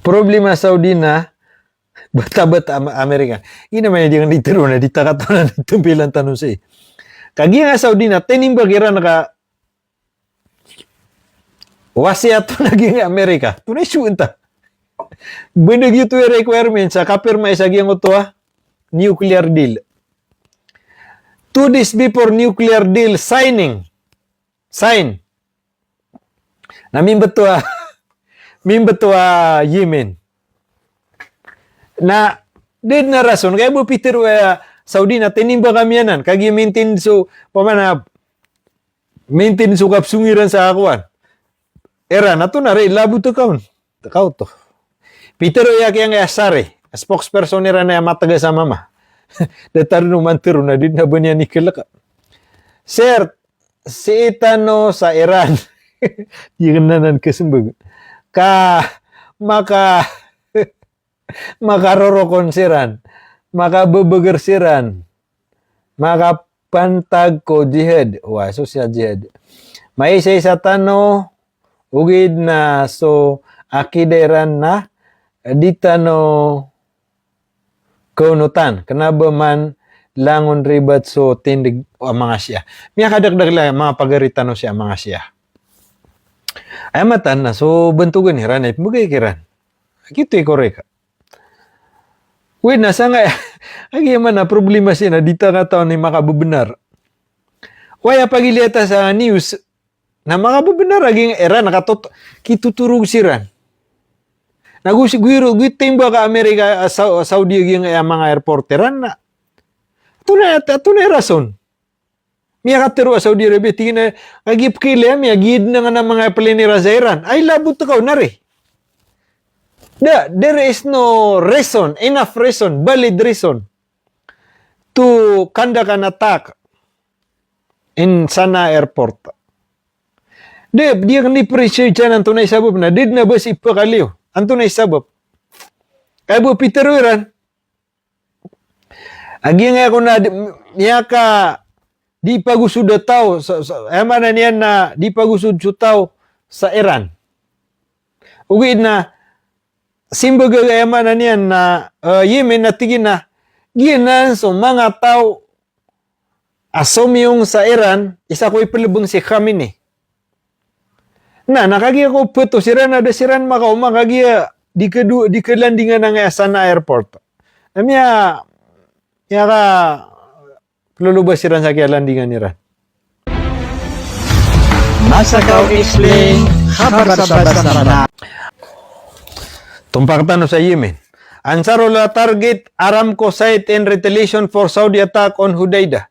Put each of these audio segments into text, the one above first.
problema Saudi na bata-bata Amerika. Ina man yang ditiro na ditakato na tumpilan tanong si. Kagi nga Saudi na tenimba kira naka wasiat naging Amerika. Tunay suunta. Benog ito requirement sa kapirma isa gyang utwa nuclear deal. 2 days before nuclear deal sign. Na mimbetua Yemen. Na din na rason kaya mo Peter Saudi na tinimba kami yanan kagi maintain so pamana maintain so kapsungiran sa akuan. Era na to na rin labo to kaun. Takaw to. Peter ya kaya nga asare spokesperson nira na mataga sa mama. Datar no mantero na din na ba niya ni Kilaka. Sir, si Itano sa Iran. Yung nanan kasimbag. Makarorokon siran. Makababagar siran. Makapantag ko jihad. Wah, so siya jihad. May isa tano ugid na so akideran na ditano kaunutan. Kenapa man langon ribat so tindig mga siya. Miya kadagdag lang mga pagaritan no siya mga siya. Ay matan na so bentugan hiran ay mugay kiran. Kito korek. Wait na sa nga agi man na problema siya na dita nga taon ni makabubenar. Waya pagiliata sa news na makabubenar aging era nakatot kituturog siran. Nagusiguiro gitimba ka Amerika Saudi aging mga airporteran na. Tunay rason. Miya katero Saudi Arabia tingin na agip kile miya gid na nga ng mga plenira sa Iran. Ay labot ka nari. There is no reason, enough reason, valid reason to conduct an attack in Sana Airport. Dia ni pressure dyan ang tunay sabab na did na ba si Ipakaliw? Ang tunay sabab. Kaya po Peter Wiran, agi nga ako na niya ka di pagusud tao mana niyan na di pagusud tao sa Iran. Ugid na simbaga mana niyan na Yemen na tigin na ginan so mga tao asomyong sa Iran isa ko ipalubong si Khamenei. Na nakagiya ko puto siran ada siran makagiya di kelandingan ng Sana Airport. Namya ya ka lulubas siran sa kaya landingan nira. Masakaw explain kabar sa basa na. Tumpaktan sa Yemen. Ansarullah target Aramco site in retaliation for Saudi attack on Hudaydah.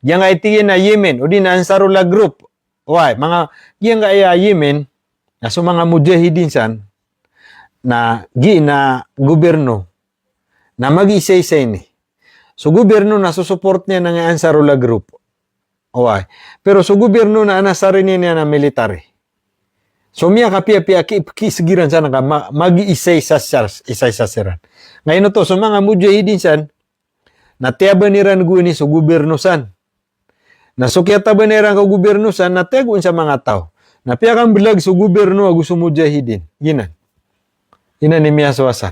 Yang ay tingin na Yemen o din Ansarullah group. Why? Mga yang ay Yemen na so mga mujahidin san na gobyerno na mag-isay-isay ni. So gobyerno na susuport niya ng Ansarullah group. Why? Pero so gobyerno na anasarin niya na military. So miya kapia-pia kisigiran sana ka mag-isay sa siran. Ngayon to so mga mujahidin san na tiaba niran guni so gobyerno san. Nasukyata ba nera ka gobyerno sa nategun sa mga tao. Napia kang bilag sa gobyerno agu sumujahidin. Ginan. Ina ni Mia Suwasan.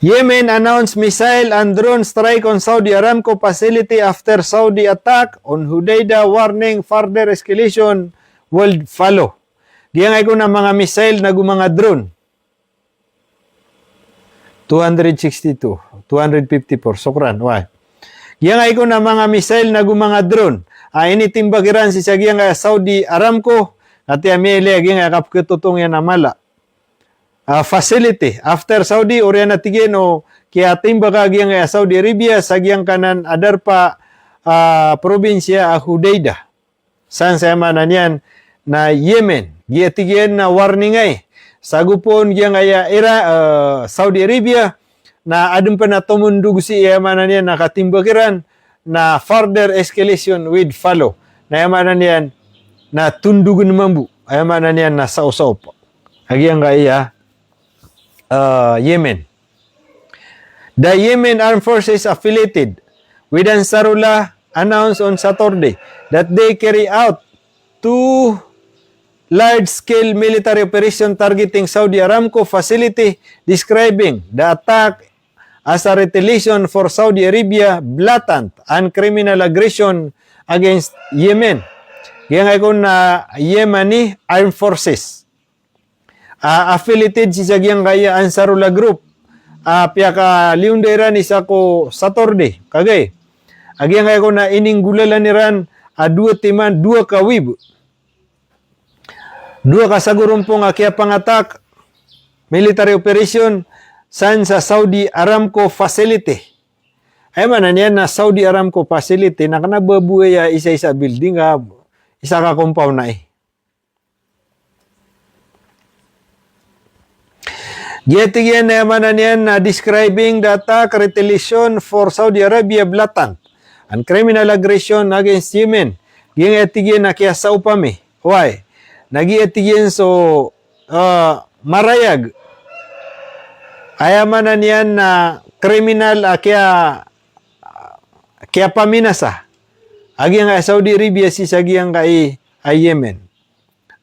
Yemen announced missile and drone strike on Saudi Aramco facility after Saudi attack on Hudaydah, warning further escalation will follow. Giyangay ko na mga missile na mga drone. 262, 254. Sukran. Why? Giyangay ko na mga missile na mga drone. Ini bagiran si Sagyang Saudi Aramco at yamele giyang kapkututong yan amala. Facility. After Saudi, oriyan natigin o kaya timbaga giyang Saudi Arabia sagyang kanan adar pa probinsya Hudaydah. San sama na niyan na Yemen. Giyatigin na warning ay. Sagupon giyang Saudi Arabia na adun pa na tumundog si yamanan niyan nakatimbakiran na further escalation with follow. Na yamanan niyan na tundugan mambu. Yamanan niyan na sausaw po. Agyang kaya Yemen. The Yemen Armed Forces affiliated with Ansarullah announced on Saturday that they carry out 2 large-scale military operation targeting Saudi Aramco facility, describing the attack as a retaliation for Saudi Arabia blatant and criminal aggression against Yemen. Yang ay na Yemeni Armed Forces. Affiliated si Sagyang kaya Ansarullah Group. Pia ka liunderan isa ko Saturday. Kagay. Agyang kaya ko na ininggulalan niran dua timan, dua kawib. Dua kasagurumpong kaya pangatak military operation san sa Saudi Aramco facility. Ay man niyan na Saudi Aramco facility na kanababuhay isa-isa building isa ka compound na Yet again naman niyan na describing the attack retaliation for Saudi Arabia blatant and criminal aggression against Yemen. Yung etigyan na kaya sa upami. Why? Nag-etigyan so marayag. Ayaman na niyan na criminal kaya paminasa. Agyang Saudi Arabia si sagyang kay Yemen.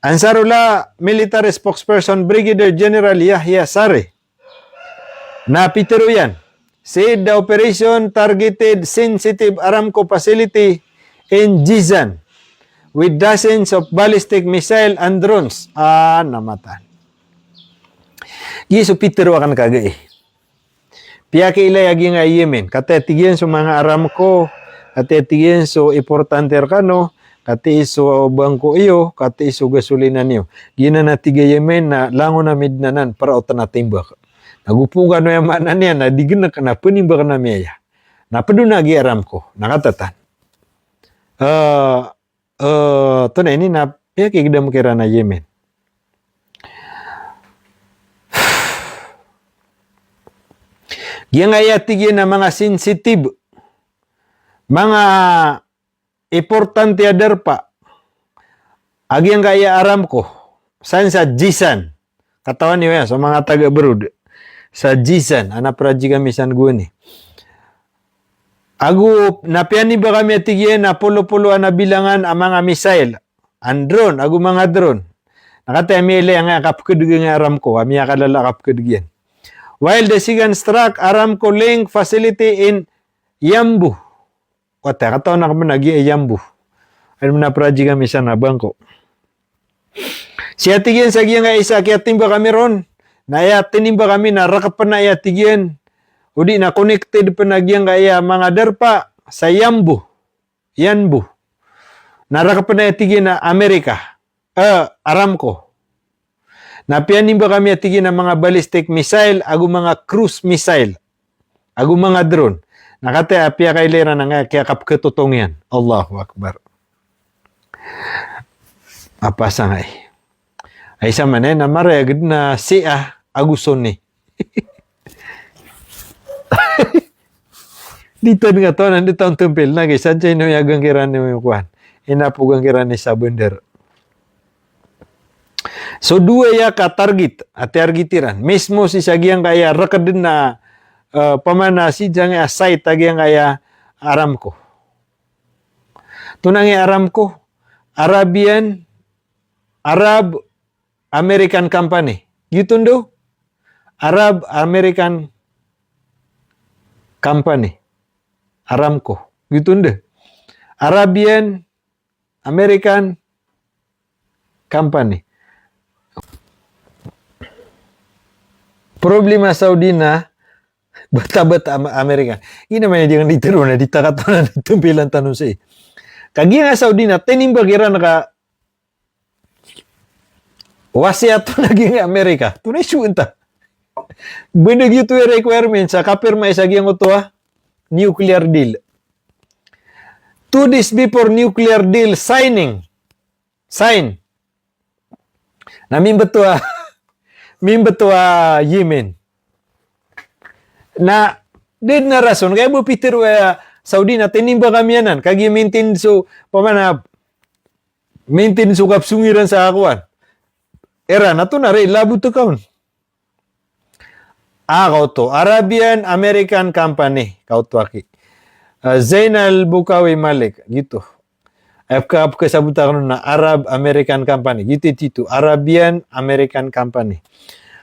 Ansarullah military spokesperson Brigadier General Yahya Sare na pitero yan. Said the operation targeted sensitive Aramco facility in Jizan with dozens of ballistic missile and drones. Namatan. Giso pitero akan kagay. Piyake ilay agyang Yemen. Katetigyan sa mga Aramco kati so importante kano, kati so bangko iyo, kati so gasolina niyo. Gina na tiga Yemen na lango na midnanan para otan na timbak. Nagupungan no yung manan niya na digin na penimbak na miya. Napaduna agi Aramco, nakatatan. To na ini na ya kigda mukira na Yemen. Yang ay tigyan na mga sensitive mga importante adar pa agyang kaya Aramco san sa Jizan katawan niyo yan sa mga taga Brud sa Jizan praji kami san guni agu napiani ba kami atigyan na pulo-pulo na bilangan ang mga missile and drone agu mga drone nakatayamili ang kapkudug ng Aramco kami akalala kapkudugyan while the Sigan struck Aramco link facility in Yambu. Wata kataon na kami nag-iayambu. Ano na praji kami sa nabangko. Siya tigyan sa giyang isa kaya timba kami ron. Naya tinimba kami na rakapan na iya tigyan. Udi na connected pa na giyang kaya mga darpa sa Yambu. Yanbu. Narakapan na iya tigyan na Amerika. Aramco. Napianimba kami tigyan na mga ballistic missile agu mga cruise missile. Agu mga drone. Nakate apia kay lera nga kaya kapketutong yan. Allahu Akbar. Apa sangay. Ay sa manen na maragid na siya aguson ni. Dito nga to nandito ang tumpil na kay sadya no yagang kiran ni mo kuan. Inapugang kiran ni sa bender. So dua ya ka target at targetiran. Mismo si sagyang kaya rakadin na pamana si jange asay tagyang kaya Aramco. Tunang Aramco, Arab American Company. Gitundo? Arab American Company. Aramco. Gitundo? Arabian American Company. Problema Saudi na bata-bata Amerika. Ini namanya jangan ditiru na ditakatan na tumpilan tanong sa kagi nga Saudi na tinimbagiran ka wasiat naging Amerika. Tunay suunta. Beneg ito requirement sa kapirma isa gyang utwa nuclear deal. 2 days before nuclear deal sign. Na mimbetua Yemen. Na din na rason kaya mo Peter Saudi na tinimba kami yanan kagi maintain so pamana maintain so kapsungiran sa akuan era na to na rin labo to kaon kau to Arabian American Company kau to aki Zainal Bukawi Malik gitu Apka sabutan na Arab American Company. Gitu Arabian American Company.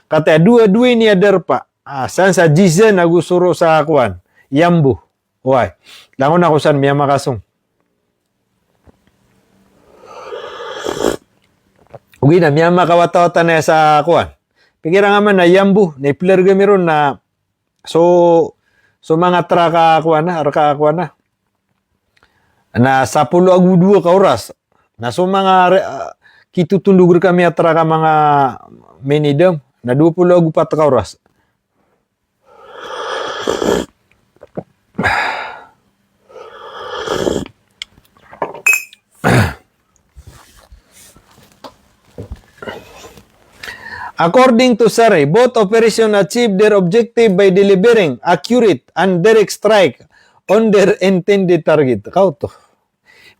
Kata dua-dua ini ada pa. Sansa jizen aku suruh sa akuan. Yambu. Why? Langon ako san miya makasong. Ugi na miya makawata-wata na sa akuan. Pikira nga man na yambu. Na ipilar gamiron na so mga traka akuan na. Arka akuan na. Na 10 agu 2 ka oras. Na so mga kitutundugur kami atraka mga menidam. Na 20 agu 4 ka oras. According to Sari, both operations achieved their objective by delivering accurate and direct strike on their intended target. Kau to.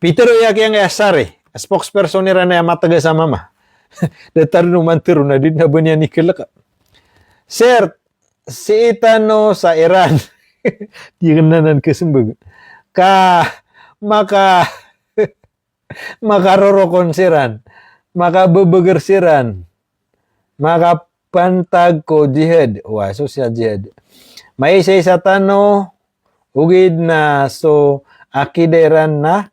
Peter yak yang Sari, spokesperson nira na mataga sa mama. Datar no mantiro na din na banya ni kelak. Sir, si Itano sa Iran. Di kenanan kesembag. Maka makarorokon siran. Maka bebeger siran. Maka pantag ko jihad. Wah, so siya jihad. May isa tano ugid na so akideran na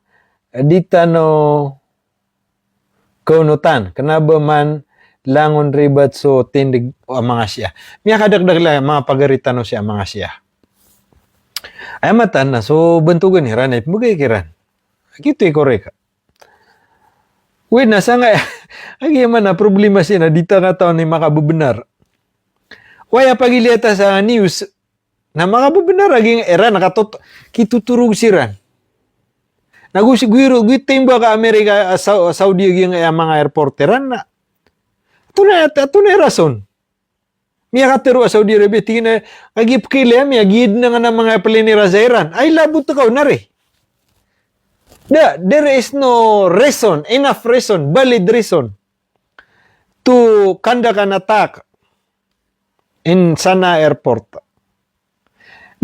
ditano kaunutan. Kenapa man langon ribat so tindig mga siya. Miya kadagdag lang mga pagaritano siya mga siya. Ay matan na so bentugan hiran ay mugay kiran. Gitu koreka. Wait na sanga agi man na problema siya na dita nga taon ni makabubenar. Waya pagiliata sa news na makabubenar aging era nakatot kituturog siran. Nagusiguro gitimba ka Amerika Saudi aging mga airporteran na. Tunay rason. Miya katero Saudi Arabia tingin agip kile miya gid na nga ng mga plinira sa Iran. Ay labot ka nari. There is no reason, enough reason, valid reason to conduct an attack in Sana Airport.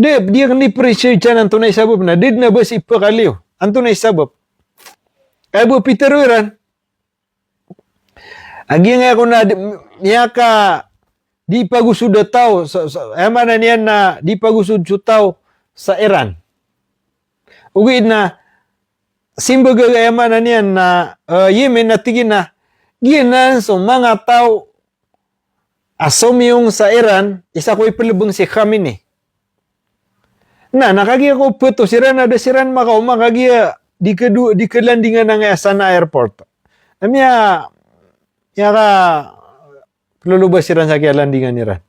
Dia ni presyo dyan ang tunay sabab na did na ba si ipakaliw? Ang tunay sabab. Kaya bu Peter Wiran, agi nga ako na niya ka di pagusud tao mana niya na di pagusud tao sa Iran. Ugid na simbaga mana niya na Yemen na tigin na ginan so mga tao asomyong sa Iran isa ko ipilubong si Khamenei. Na nakagiya ko puto siran ada siran maka makagiya di kelandingan ng Sana Airport. Namya ya ka lulubas siran sa kaya landingan niran.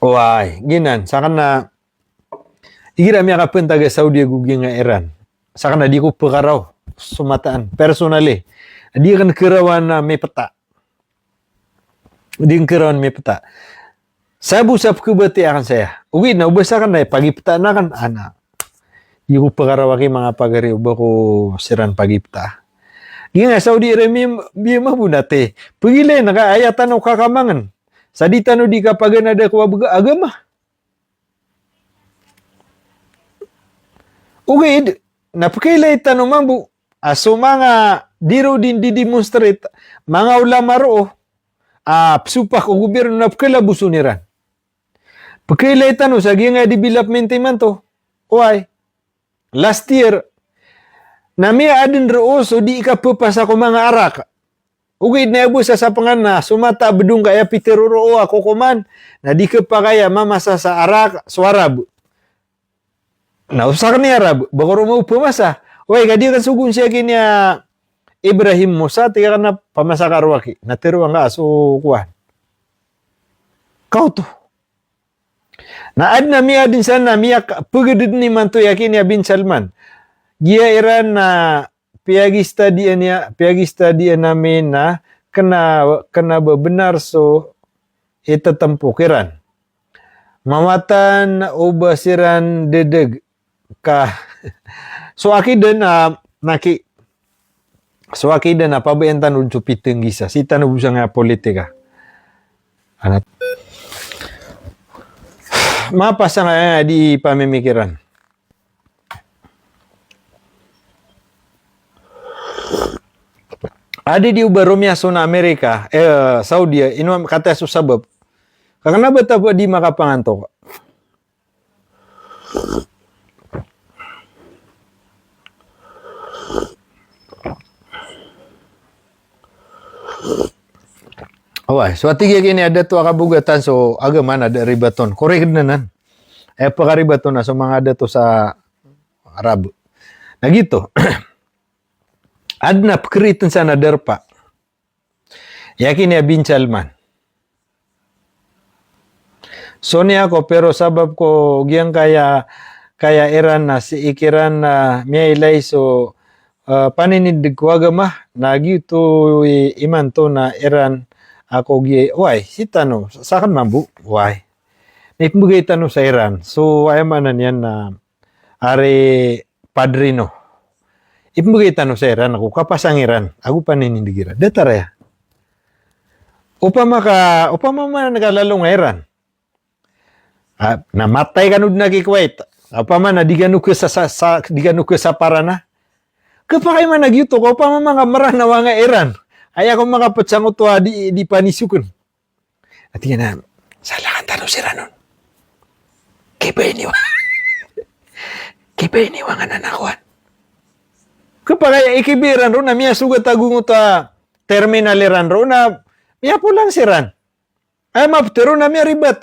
Why, ginan saka na igira miya kapun taga Saudi gugi nga Iran. Saka na di ko pekaraw sumataan personally. Di kan kerawan na may peta. Di kan kerawan may peta. Sabu-sab ko bati akan saya. Uwi na ubasa kan na pagipta na kan ana. Di ko pekaraw aki mga pagari uba ko siran pagipta. Di nga Saudi Arabia biya mabunate. Pagilay nakaayatan o kakamangan. Sa di tano di kapagan ada kuwabaga agama. Ugid, napakailay tanong mambu, aso mga diro din di-demonstrate, mga ulama ro, supak o gobyerno napakailabuso niran. Pagkailay tanong, sa nga development man to, why? Last year, na may adin ro, so di ikapapasa ko mga arak. Ugid na ibu sa sapangan na, sumata bedung kaya pitiruro ako kuman, na di ka pa kaya mamasa sa arak, suarab. Nausakan ni Arab, bakoro mo pumasa. Way, kadi kan sugun siya kinya Ibrahim Musa, tiga kan na pamasa karwaki. Natiruan nga, so kuhan. Kau to. Naad na miya din sana, miya pagudid ni manto yakin ya bin Salman. Gia Iran na piyagista diyan namin na kena benar so itatampukiran. Mamatan ubasiran dedeg ka so akidan na pabayantan unso piteng gisa sita no busa nga politika anat mapasa nga di pamimikiran Adi di ubarumya so na Amerika, Saudi, ino kata susabab. Kakana ba tapo di makapanganto? Away, so atiga kini ada tu akabugatan so agama na ada ribaton. Korek na nan. Pakaribaton na so mga ada to sa Arab. Na gitu. Adna pkritan sa nadarpa. Yakin ya bincalman. So ni ako pero sabab ko giyang kaya Iran na si ikiran na miyailay so paninindig ko agama na gitu iman to na Iran ako gi why si tano sa kan mambu why nitbugay tano sa Iran so ay manan yan na are padrino ibugay tano sa Iran ako kapasang Iran ako paninindigira datara ya upama nagalalong Iran namatay kanud na Kuwait upama na diganu ko sa parana kapakay man nagyuto ko upama mga maranawa nga Iran ay ako makapatsangot to di panisukun. At yan na, salakan tanong si Ranon. Kaya iniwa nga nanakuan. Kapag ikibiran ro na miya sugat agungot terminal Iran ro na miya po lang si Ran. Ay maptero na miya ribat.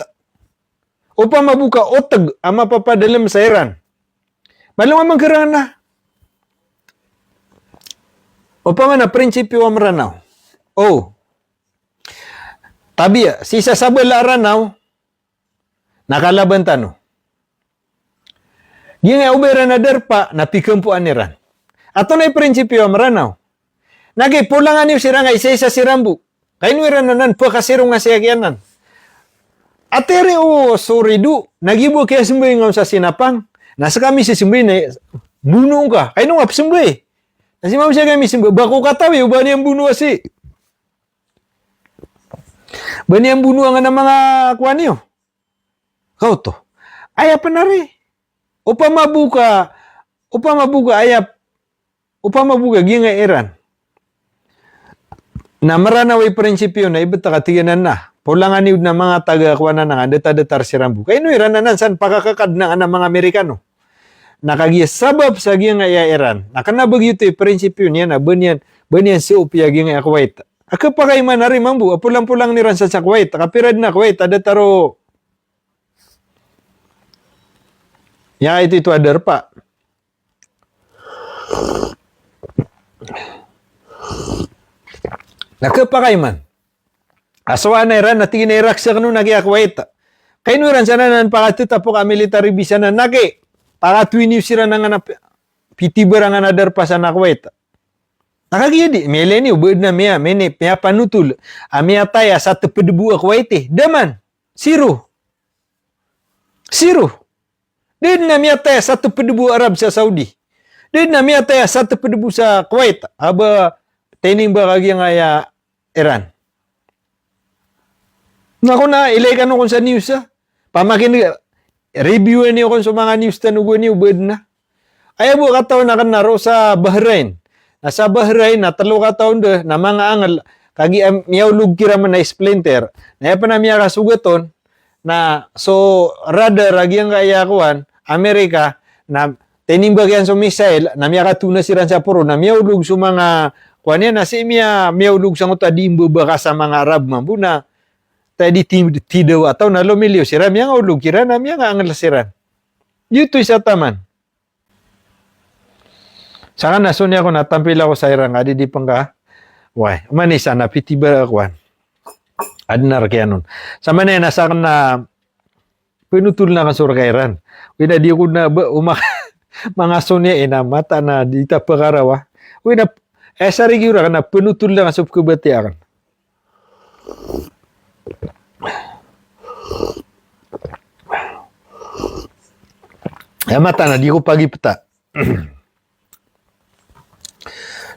Upa mabuka otag ang mapapadalam sa Iran. Malunga magkaroon na. Upa man na prinsipyo ang ranaw. Oh. Tabi, si sasabala ranaw, nakalaban tano. Yung ubera na derpa, napikampuan ni Ran. Ato na prinsipyo ang ranaw. Nagipulangan niyo sira nga isa-isa si Rambu. Kayo nyo rin nanan, pakasirong nga siya kiyanan. Atere o soridu, nagibo kaya simboy nga sa sinapang. Nasa kami si simboy na, bunong ka. Kayo nga simboy. Nasi ma'am siya kami simboy, bako katawi, uba niyang bunuwa si. Ba niyang bunuwa nga ng mga kuha niyo. Kau to. Ayap na rin. Upama buka, ayap, giya nga Iran. Na maranaway prinsipyo na iba't katiganan na. Pulangan niyo na mga taga-kuha na nga, data-datar si Rambu. Kaya no, Iran na nan, saan pakakakad na ng mga Amerikano. Nakagisabab sa giya nga Iran. Nakanabag ito yung prinsipyo niya na banyan si upya giya nga Kuwait. Ako pa kayo man na rin, mambu, pulang-pulang ni Ran sa Kuwait. Kapirad na Kuwait, ada taro. Ya, ito adar pa. Nakapakay man. Asawa na Iran, natingin na Iraq sa kanun, nagi Kuwait. Kaya no Iran, sana nan pakatita po ka military visa na nagi. Pakatwin niyo sila nga na pitibara nga nadar pa sa Kuwait. Nakagiyadi, meleni, ubod na miya panutul. Miya taya sa tepedebu Kuwait. Daman, zero. Din na miya taya sa tepedebu Arab sa Saudi. Din na miya taya sa tepedebu sa Kuwait. Aba, tening ba kagi nga Iran. Naku na, ilay ka nung sa news Pamakin, review niyo kung sa mga news tanugo niyo, ubod na. Ay, bu kataon na kanaro sa Bahrain. Nasa Bahrain, na 3 kataon do, na mga angal, kagi miyawlug kiraman na splinter. Na pa na miya kasugaton, na so radar agi ang kayakuan Amerika na tinimbagyan sa missile na miya katuna siran sa puro na miyawlug sa mga kuan yan na si miyawlug sa nguta di imbaba sa mga Arab mambuna tadi tidaw ataw na lumiliw siran miya nga ulug kira na miya nga angal siran yuto isa taman saka na so niya ako natampil ako sa Iran adi di pangka why manisa na pitiba kuan adnar kaya nun. Sa manay, nasa akin na pinutul na kan sa Iran. Wina di ko na mga sonya na mata na di ta pagarawa. Wina, sa rigura ka na pinutul na kan sa kubati akan. Mata na, di ko pagipta.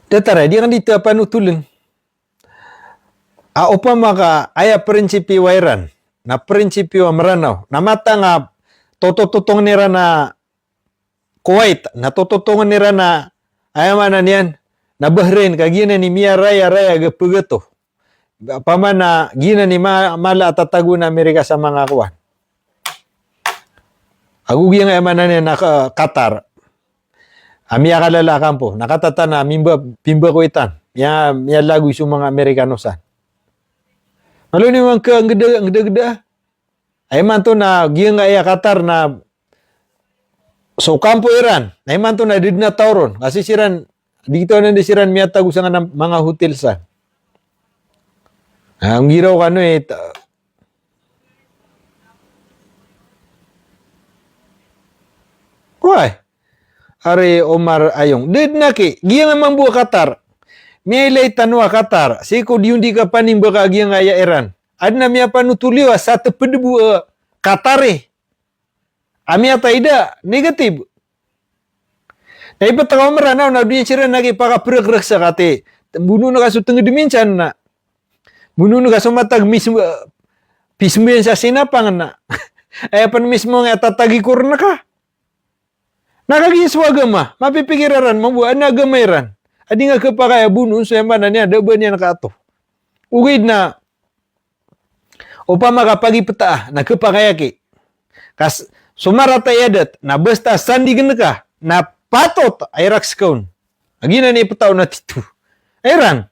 Tatara, di kan dito panutulin. Upama ka aya prinsipyo Iran na prinsipyo maranaw na mata nga tototong nira na Kuwait na tototong nira na ayamanan yan na Bahrain kagina ni Mia raya ga pugato. Paman na gina ni mala atatago na Amerika sa mga kuwan. Agugi nga emanan na Qatar. Amia kalalakan po. Nakatata na pimba ko itan. Miya lagu isu mga Amerikano san. Malo ni mga ang geda. Ay man to na giya nga iya Qatar na so kampo Iran. Ay man to na did na tauron. Kasi siran dito na di siran miya tagu sa mga hotel san. Ang giraw kano why? Are Omar Ayong. Did na ki, giya nga mambuwa Qatar. Miyailay tanwa Qatar. Siko diundi ka paning baka giya nga ya Iran. Ad na miya panutuliwa sa tepedebu Qatar Amia taida negatif. Na iba takaw maranaw na diyan sira nagi pakaprek sa kate. Bunuh na kaso tengah dimincan na. Bunuh na kaso matag mismo pismuyan sa sinapang na. Ay pan mismo nga tatagi kurna ka. Nakagis agama, mapipikiraran mabuan na agamairan. Adi nga kapakaya bunun so yaman niya daban niya nakato. Ugid na upama kapagi peta na kapakaya ki. Kas sumarata yadat na basta sandi ka na patot ay rakskaun. Agina ni petaw na titu. Ayran.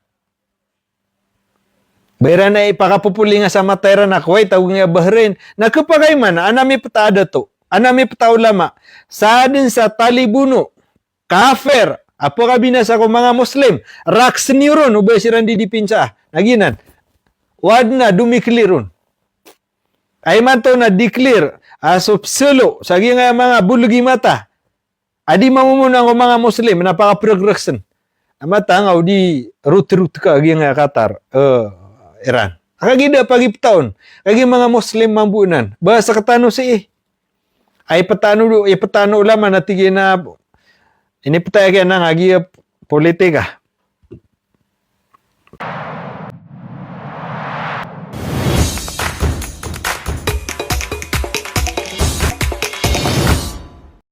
Bayran na ipakapupuli nga sa matayran na Kuwait tawag nga Bahrain na kapakay man anami peta ada to. Anami petaw lama. Sa din sa talibuno, kafer, apo kabina sa ko mga Muslim, raks niron, ubay siran di dipinsa. Naginan, wad na dumiklirun. Ay man to na declare, asop selo, sagi nga mga bulugi mata. Adi mamumuna ko mga Muslim, napaka-progression. Amatangaw di root ka, agi nga Qatar, Iran. Akagida pagiptaon, kagi mga Muslim mambunan, bahasa katano si ay patano ulama natigin na ini petaya na ngagi politika.